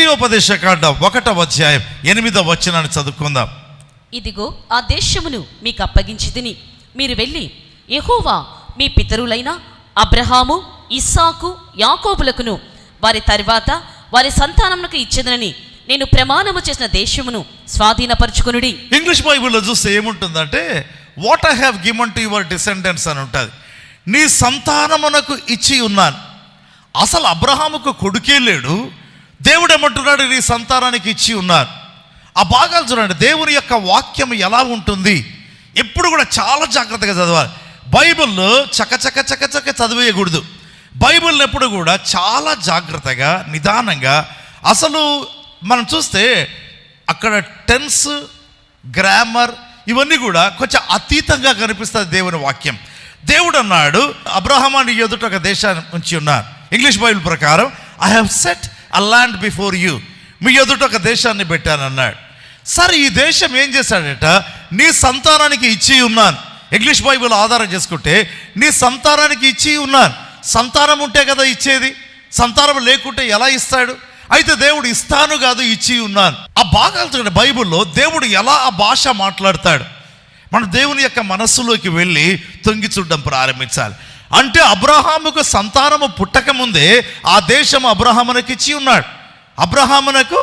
ద్వితీయోపదేశకాండం 1వ అధ్యాయం 8వ వచనాన్ని చదువుకుందాం. ఇదిగో ఆ దేశమును మీకు అప్పగించితిని, మీరు వెళ్ళి యెహోవా మీ పితరులైన అబ్రహాము, ఇస్సాకు, యాకోబులకును వారి తరువాత వారి సంతానమునకు ఇచ్చేదనని నేను ప్రమాణము చేసిన దేశమును స్వాధీనపరచుకొనుడి. ఇంగ్లీష్ బైబిల్లో చూస్తే ఏముంటుందంటే, what I have given to your descendants అని ఉంటుంది. నీ సంతానమునకు ఇచ్చి ఉన్నాను. అసలు అబ్రహాముకు కొడుకే లేడు, దేవుడు ఏమంటున్నాడు, నీ సంతానానికి ఇచ్చి ఉన్నాను. ఆ భాగాలు చూడండి. దేవుని యొక్క వాక్యం ఎలా ఉంటుంది, ఎప్పుడు కూడా చాలా జాగ్రత్తగా చదవాలి. బైబిల్లో చకచక చదివేయకూడదు. బైబిల్ని ఎప్పుడు కూడా చాలా జాగ్రత్తగా నిదానంగా, అసలు మనం చూస్తే అక్కడ టెన్స్, గ్రామర్ ఇవన్నీ కూడా కొంచెం అతీతంగా కనిపిస్తుంది దేవుని వాక్యం. దేవుడు అన్నాడు, అబ్రహాము నీ ఎదుట ఒక దేశాన్ని ఉంచి ఉన్నాను. ఇంగ్లీష్ బైబిల్ ప్రకారం I have set a land before you, మీ ఎదుట ఒక దేశాన్ని పెట్టాను అన్నాడు. సరే, ఈ దేశం ఏం చేశాడట, నీ సంతానానికి ఇచ్చి ఉన్నాను. ఇంగ్లీష్ బైబిల్ ఆధారం చేసుకుంటే నీ సంతానానికి ఇచ్చి ఉన్నాను. సంతానం ఉంటే కదా ఇచ్చేది, సంతానం లేకుంటే ఎలా ఇస్తాడు? అయితే దేవుడు ఇస్తాను కాదు, ఇచ్చి ఉన్నాను. ఆ భాగాలు చూడండి. బైబిల్లో దేవుడు ఎలా ఆ భాష మాట్లాడతాడు. మన దేవుని యొక్క మనస్సులోకి వెళ్ళి తొంగి చూడడం ప్రారంభించాలి. అంటే అబ్రహాముకు సంతానము పుట్టక ముందే ఆ దేశం అబ్రహామునకు ఇచ్చి ఉన్నాడు. అబ్రహామునకు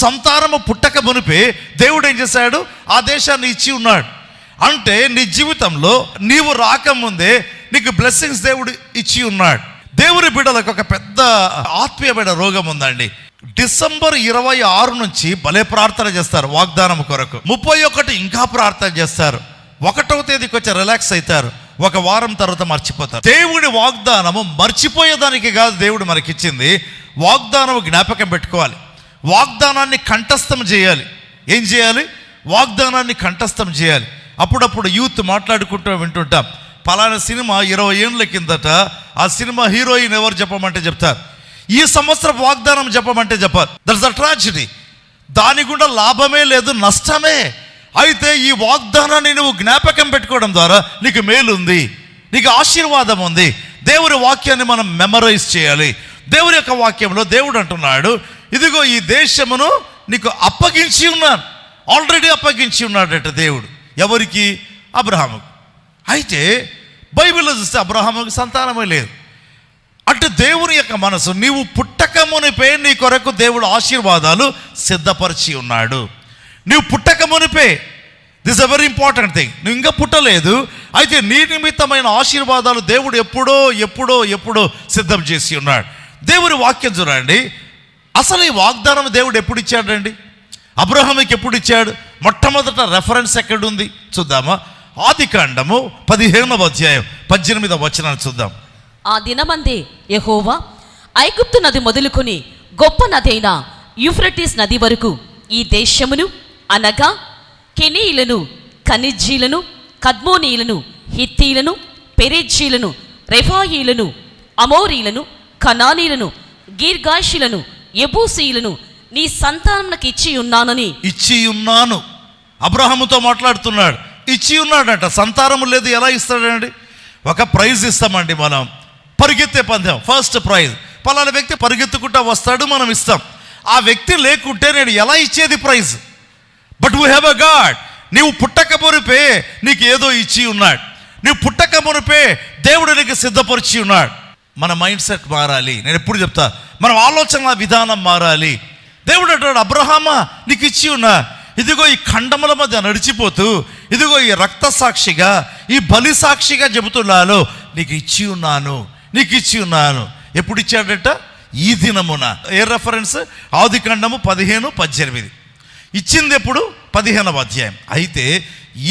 సంతానము పుట్టక మునిపే దేవుడు ఏం చేశాడు, ఆ దేశాన్ని ఇచ్చి ఉన్నాడు. అంటే నీ జీవితంలో నీవు రాకముందే నీకు బ్లెస్సింగ్స్ దేవుడు ఇచ్చి ఉన్నాడు. దేవుని బిడ్డలకు ఒక పెద్ద ఆత్మీయమైన రోగం ఉందండి. డిసెంబర్ 26 నుంచి భలే ప్రార్థన చేస్తారు వాగ్దానం కొరకు. 31 ఇంకా ప్రార్థన చేస్తారు. 1వ తేదీకి కొంచెం రిలాక్స్ అవుతారు. ఒక వారం తర్వాత మర్చిపోతారు. దేవుడి వాగ్దానము మర్చిపోయేదానికి కాదు దేవుడు మనకిచ్చింది. వాగ్దానము జ్ఞాపకం పెట్టుకోవాలి. వాగ్దానాన్ని కంఠస్థం చేయాలి. ఏం చేయాలి? వాగ్దానాన్ని కంఠస్థం చేయాలి. అప్పుడప్పుడు యూత్ మాట్లాడుకుంటూ వింటుంటాం, పలానా సినిమా 20 ఏళ్ళ కిందట ఆ సినిమా హీరోయిన్ ఎవరు చెప్పమంటే చెప్తారు, ఈ సంవత్సరం వాగ్దానం చెప్పమంటే చెప్పారు. That's the tragedy. దాని గుండా లాభమే లేదు, నష్టమే. అయితే ఈ వాగ్దానాన్ని నువ్వు జ్ఞాపకం పెట్టుకోవడం ద్వారా నీకు మేలు ఉంది, నీకు ఆశీర్వాదం ఉంది. దేవుని వాక్యాన్ని మనం మెమరైజ్ చేయాలి. దేవుని యొక్క వాక్యంలో దేవుడు అంటున్నాడు, ఇదిగో ఈ దేశమును నీకు అప్పగించి ఉన్నాను. ఆల్రెడీ అప్పగించి ఉన్నాడట దేవుడు. ఎవరికి? అబ్రహాముకు. అయితే బైబిల్లో చూస్తే అబ్రహాముకు సంతానమే లేదు. అంటే దేవుని యొక్క మనసు, నీవు పుట్టక మునిపే నీ కొరకు దేవుడు ఆశీర్వాదాలు సిద్ధపరిచి ఉన్నాడు. నీవు పుట్టక మునిపే, this a very important thing. నువ్వు ఇంకా పుట్టలేదు, అయితే నీ నిమిత్తమైన ఆశీర్వాదాలు దేవుడు ఎప్పుడో సిద్ధం చేసి ఉన్నాడు. దేవుని వాక్యం చూడండి. అసలు ఈ వాగ్దానం దేవుడు ఎప్పుడు ఇచ్చాడండి? అబ్రహాముకి ఎప్పుడు ఇచ్చాడు? మొట్టమొదట రెఫరెన్స్ ఎక్కడుంది చూద్దామా? ఆదికాండము 15వ అధ్యాయం 18వ వచనాన్ని చూద్దాం. ఆ దినమందే యెహోవా ఐగుప్తు నది మొదలుకొని గొప్ప నది అయిన యూఫ్రటీస్ నది వరకు ఈ దేశమును, అనగా కెనీయులను, కనిజ్జీలను, కద్మోనీయులను, హిత్తీలను, పెరిజ్జీలను, రెఫాయీలను, అమోరీలను, కనానీలను, గీర్గాషులను, యెబూసీయులను నీ సంతానమునకు ఇచ్చి ఉన్నాను. అబ్రహాముతో మాట్లాడుతున్నాడు. ఇచ్చి ఉన్నాడంట. సంతానము లేదు, ఎలా ఇస్తాడండి? ఒక ప్రైజ్ ఇస్తామండి మనం, పరిగెత్తే పందెం, ఫస్ట్ ప్రైజ్. పలానా వ్యక్తి పరిగెత్తుకుంటా వస్తాడు, మనం ఇస్తాం. ఆ వ్యక్తి లేకుంటే నేను ఎలా ఇచ్చేది praise? But we have a God. నీవు పుట్టక మునిపే నీకు ఏదో ఇచ్చి ఉన్నాడు. నీవు పుట్టక మునిపే దేవుడు నీకు సిద్ధపరిచి ఉన్నాడు. మన మైండ్ సెట్ మారాలి. నేను ఎప్పుడు చెప్తా, మన ఆలోచన విధానం మారాలి. దేవుడు అంటాడు, అబ్రహామా నీకు ఇచ్చి ఉన్నా, ఇదిగో ఈ ఖండముల మధ్య నడిచిపోతూ, ఇదిగో ఈ రక్త సాక్షిగా, ఈ బలి సాక్షిగా చెబుతున్నాను, నీకు ఇచ్చి ఉన్నాను. ఎప్పుడు ఇచ్చాడట? ఈ దినమున. ఏ రెఫరెన్స్? ఆదికాండము 15:18. ఇచ్చింది ఎప్పుడు? 15వ అధ్యాయం. అయితే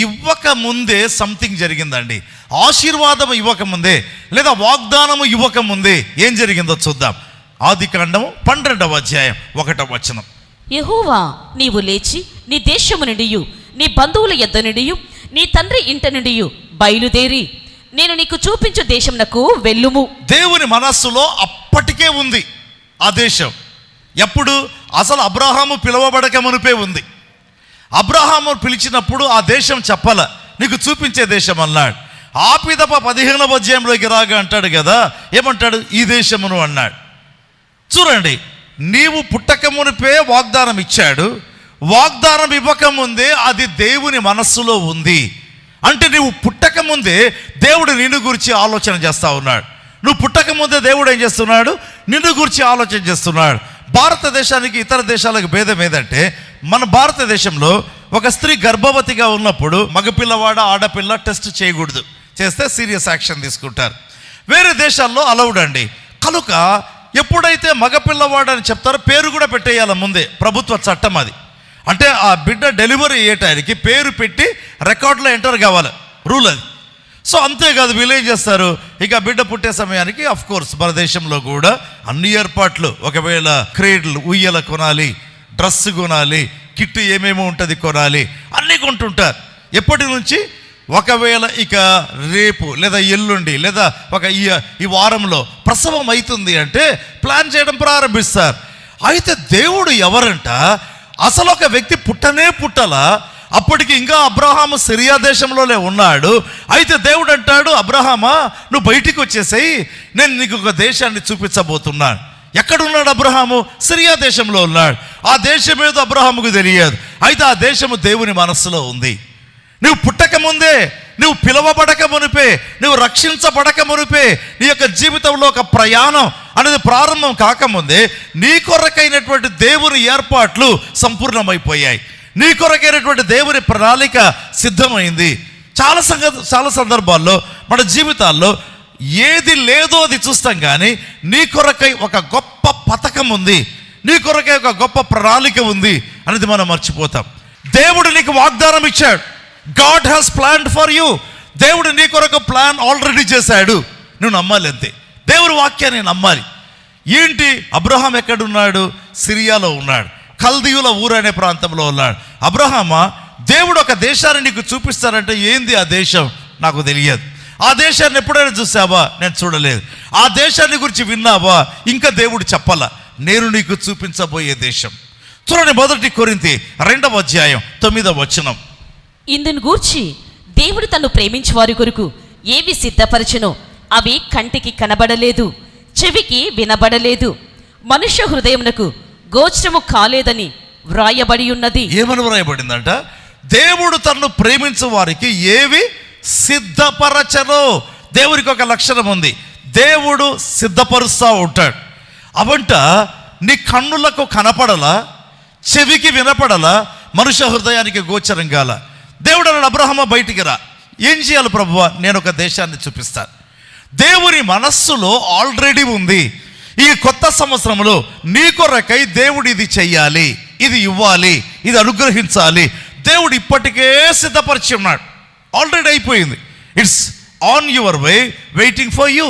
ఇవ్వక ముందే సంథింగ్ జరిగిందండి. ఆశీర్వాదం ఇవ్వకముందే, లేదా వాగ్దానము ఇవ్వకముందే ఏం జరిగిందో చూద్దాం. ఆదికాండము 12వ అధ్యాయం 1వ వచనం. యెహోవా నీవు లేచి నీ దేశము నుండి, నీ బంధువుల యొద్ద నుండి, నీ తండ్రి ఇంట నుండి బయలుదేరి నేను నీకు చూపించు దేశమునకు వెళ్ళుము. దేవుని మనస్సులో అప్పటికే ఉంది ఆ దేశం. ఎప్పుడు? అసలు అబ్రహాము పిలువబడక మునిపే ఉంది. అబ్రహాము పిలిచినప్పుడు ఆ దేశం చెప్పాల, నీకు చూపించే దేశం అన్నాడు. ఆ పిదప 15వ అధ్యాయంలోకి రాగా అంటాడు కదా, ఏమంటాడు? ఈ దేశమును అన్నాడు. చూడండి, నీవు పుట్టక మునిపే వాగ్దానం ఇచ్చాడు. వాగ్దానం ఇవ్వకముందే అది దేవుని మనస్సులో ఉంది. అంటే నువ్వు పుట్టక ముందే దేవుడు నిన్ను గురించి ఆలోచన చేస్తూ ఉన్నాడు. నువ్వు పుట్టక ముందే దేవుడు ఏం చేస్తున్నాడు? నిన్ను గురించి ఆలోచన చేస్తున్నాడు. భారతదేశానికి ఇతర దేశాలకు భేదం ఏదంటే, మన భారతదేశంలో ఒక స్త్రీ గర్భవతిగా ఉన్నప్పుడు మగపిల్లవాడ ఆడపిల్ల టెస్ట్ చేయకూడదు. చేస్తే సీరియస్ యాక్షన్ తీసుకుంటారు. వేరే దేశాల్లో అలౌడ్ అండి. కనుక ఎప్పుడైతే మగపిల్లవాడని చెప్తారో పేరు కూడా పెట్టేయాలి ముందే, ప్రభుత్వ చట్టం అది. అంటే ఆ బిడ్డ డెలివరీ అయ్యేటానికి పేరు పెట్టి రికార్డులో ఎంటర్ కావాలి, రూల్ అది. సో అంతేకాదు, వీళ్ళు ఏం చేస్తారు, ఇక బిడ్డ పుట్టే సమయానికి అఫ్ కోర్స్ మన దేశంలో కూడా అన్ని ఏర్పాట్లు, ఒకవేళ క్రేడ్లు, ఉయ్యల కొనాలి, డ్రెస్ కొనాలి, కిట్టు ఏమేమో ఉంటుంది కొనాలి, అన్నీ కొంటుంటారు. ఎప్పటి నుంచి? ఒకవేళ ఇక రేపు లేదా ఎల్లుండి లేదా ఈ వారంలో ప్రసవం అవుతుంది అంటే ప్లాన్ చేయడం ప్రారంభిస్తారు. అయితే దేవుడు ఎవరంట? అసలు ఒక వ్యక్తి పుట్టలా, అప్పటికి ఇంకా అబ్రహాము సిరియా దేశంలోనే ఉన్నాడు. అయితే దేవుడు అంటాడు, అబ్రహామా నువ్వు బయటికి వచ్చేసేయి, నేను నీకు ఒక దేశాన్ని చూపించబోతున్నాను. ఎక్కడున్నాడు అబ్రహాము? సిరియా దేశంలో ఉన్నాడు. ఆ దేశం ఏదో అబ్రహాముకు తెలియదు. అయితే ఆ దేశము దేవుని మనస్సులో ఉంది. నువ్వు పుట్టక ముందే, నువ్వు పిలువబడక మునిపే, నువ్వు రక్షించబడక మునిపే, నీ యొక్క జీవితంలో ఒక ప్రయాణం అనేది ప్రారంభం కాకముందే నీ కొరకైనటువంటి దేవుని ఏర్పాట్లు సంపూర్ణమైపోయాయి. నీ కొరకైనటువంటి దేవుని ప్రణాళిక సిద్ధమైంది. చాలా సందర్భాల్లో మన జీవితాల్లో ఏది లేదో అది చూస్తాం, కానీ నీ కొరకై ఒక గొప్ప పథకం ఉంది, నీ కొరకై ఒక గొప్ప ప్రణాళిక ఉంది అనేది మనం మర్చిపోతాం. దేవుడు నీకు వాగ్దానం ఇచ్చాడు. God has planned for you. దేవుడు నీ కొరకు ప్లాన్ ఆల్రెడీ చేశాడు. నువ్వు నమ్మాలి అంతే. దేవుని వాక్యాన్ని నమ్మాలి. ఏంటి? అబ్రహాం ఎక్కడున్నాడు? సిరియాలో ఉన్నాడు. కల్దీయుల ఊరు అనే ప్రాంతంలో ఉన్నాడు. అబ్రహామా, దేవుడు ఒక దేశాన్ని నీకు చూపిస్తారంటే ఏంది ఆ దేశం? నాకు తెలియదు. ఆ దేశాన్ని ఎప్పుడైనా చూసావా? నేను చూడలేదు. ఆ దేశాన్ని గురించి విన్నావా? ఇంకా దేవుడు చెప్పాల, నేను నీకు చూపించబోయే దేశం. చూడండి, 1 కొరింథీ 2వ అధ్యాయం 9వ వచనం. ఇందును గూర్చి దేవుడు తను ప్రేమించు వారి కొరకు ఏవి సిద్ధపరచునో అవి కంటికి కనబడలేదు, చెవికి వినబడలేదు, మనుష్య హృదయమునకు గోచరము కాలేదని వ్రాయబడి ఉన్నది. ఏమని వ్రాయబడిందంట? దేవుడు తనను ప్రేమించు వారికి ఏవి సిద్ధపరచనో. దేవుడికి ఒక లక్షణం ఉంది, దేవుడు సిద్ధపరుస్తూ ఉంటాడు. అవంట నీ కన్నులకు కనపడలా, చెవికి వినపడలా, మనుష్య హృదయానికి గోచరం కాల. దేవుడు అన్నాడు, అబ్రహామా బయటికి రా. ఏం చేయాలి ప్రభువా? నేను ఒక దేశాన్ని చూపిస్తాను. దేవుని మనస్సులో ఆల్రెడీ ఉంది. ఈ కొత్త సంవత్సరంలో నీ కొరకై దేవుడు ఇది చెయ్యాలి, ఇది ఇవ్వాలి, ఇది అనుగ్రహించాలి. దేవుడు ఇప్పటికే సిద్ధపరిచి ఉన్నాడు. ఆల్రెడీ అయిపోయింది. It's on your way, waiting for you.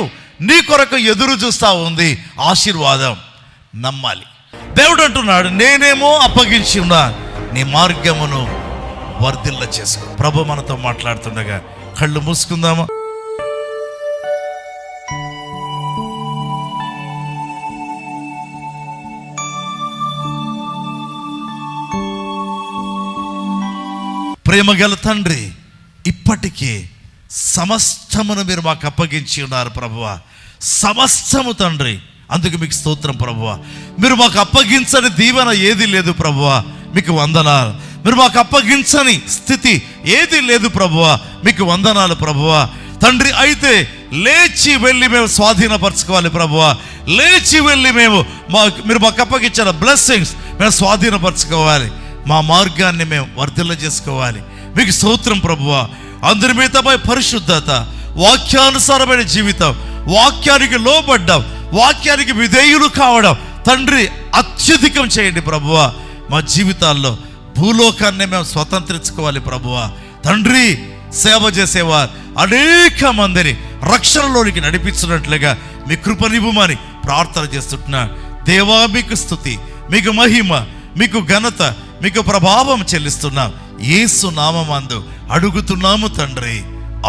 నీ కొరకు ఎదురు చూస్తూ ఉంది ఆశీర్వాదం. నమ్మాలి. దేవుడు అంటున్నాడు, నేనేమో అప్పగించి ఉన్నా, నీ మార్గమును వర్ధిల్ల చేసుకో. ప్రభు మనతో మాట్లాడుతుండగా కళ్ళు మూసుకుందామా? ప్రేమగల తండ్రి, ఇప్పటికే సమస్తమును మీరు మాకు అప్పగించి ఉన్నారు ప్రభువా. సమస్తము తండ్రి, అందుకు మీకు స్తోత్రం ప్రభువా. మీరు మాకు అప్పగించని దీవెన ఏది లేదు ప్రభువా, మీకు వందనాలు. మీరు మాకు అప్పగించని స్థితి ఏది లేదు ప్రభువా, మీకు వందనాలు ప్రభువా. తండ్రి, అయితే లేచి వెళ్ళి మేము స్వాధీనపరచుకోవాలి ప్రభువా. లేచి వెళ్ళి మీరు మాకు అప్పగించిన బ్లెస్సింగ్స్ మేము స్వాధీనపరచుకోవాలి. మా మార్గాన్ని మేము వర్ధిల్ల చేసుకోవాలి. మీకు స్తోత్రం ప్రభువా. అందరి మీదపై పరిశుద్ధత, వాక్యానుసారమైన జీవితం, వాక్యానికి లోబడ్డం, వాక్యానికి విధేయులు కావడం తండ్రి అత్యధికం చేయండి ప్రభువా. మా జీవితాల్లో భూలోకాన్ని మేము స్వతంత్రించుకోవాలి ప్రభువా. తండ్రి, సేవ చేసేవారు అనేక మందిని రక్షణలోనికి నడిపించినట్లుగా మీ కృపనివ్వమని ప్రార్థన చేస్తుంటున్నాను. దేవా, మీకు స్తుతి, మీకు మహిమ, మీకు ఘనత, మీకు ప్రభావం చెల్లిస్తున్నాం. యేసు నామమందు అడుగుతున్నాము తండ్రి,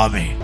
ఆమేన్.